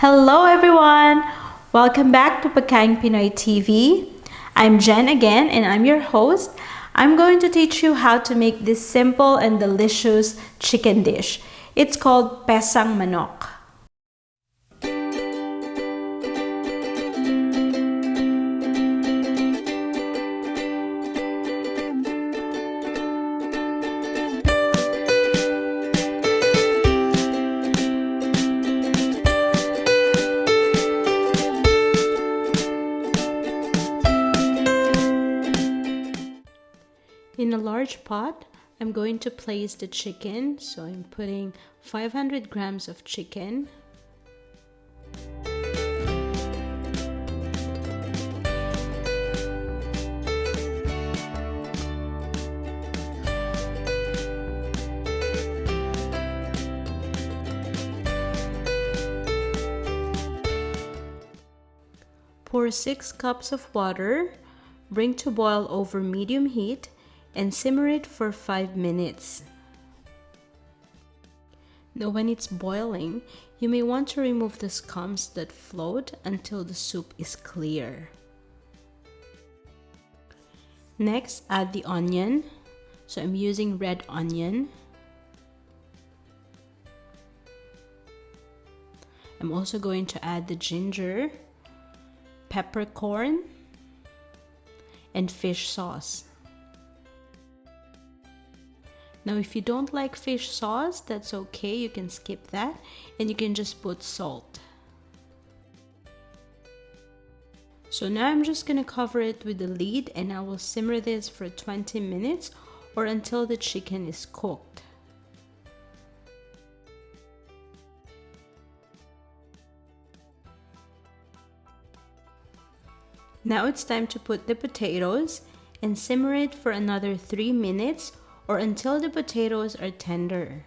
Hello everyone! Welcome back to Pekang Pinoy TV. I'm Jen again and I'm your host. I'm going to teach you how to make this simple and delicious chicken dish. It's called PESANG MANOK. In a large pot, I'm going to place the chicken. So I'm putting 500 grams of chicken. Pour 6 cups of water, bring to boil over medium heat, and simmer it for 5 minutes. Now when it's boiling, you may want to remove the scums that float until the soup is clear. Next, add the onion. So I'm using red onion. I'm also going to add the ginger, peppercorn, and fish sauce. Now if you don't like fish sauce, that's okay, you can skip that and you can just put salt. So now I'm just going to cover it with the lid and I will simmer this for 20 minutes or until the chicken is cooked. Now it's time to put the potatoes and simmer it for another 3 minutes or until the potatoes are tender.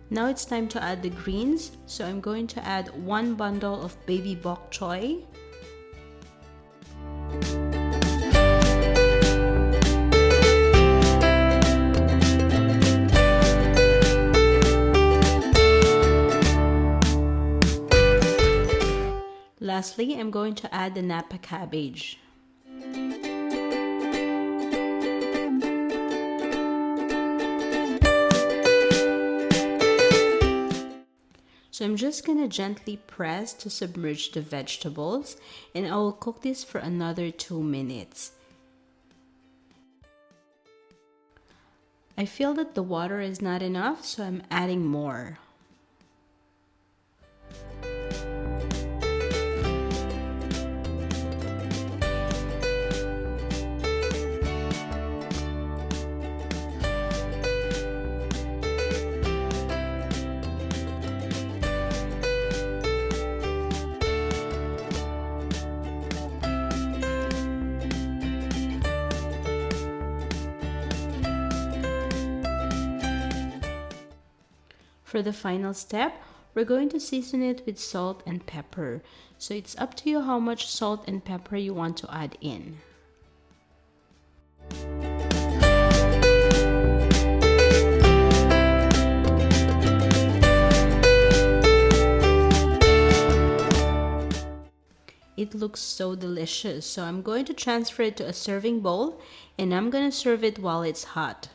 Now it's time to add the greens, so I'm going to add 1 bundle of baby bok choy, lastly, I'm going to add the Napa Cabbage. So I'm just going to gently press to submerge the vegetables and I will cook this for another 2 minutes. I feel that the water is not enough, so I'm adding more. For the final step, we're going to season it with salt and pepper. So it's up to you how much salt and pepper you want to add in. It looks so delicious, so I'm going to transfer it to a serving bowl and I'm going to serve it while it's hot.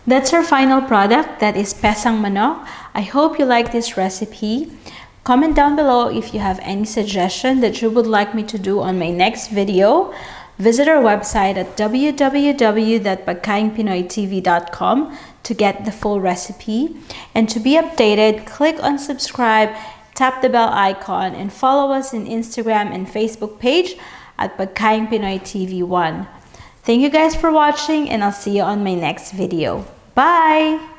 That's our final product, that is pesang manok. I hope you like this recipe. Comment down below if you have any suggestion that you would like me to do on my next video. Visit our website at www.pagkaingpinoytv.com to get the full recipe. And to be updated, click on subscribe, tap the bell icon, and follow us on Instagram and Facebook page at Pagkaing Pinoy TV 1. Thank you guys for watching, and I'll see you on my next video. Bye!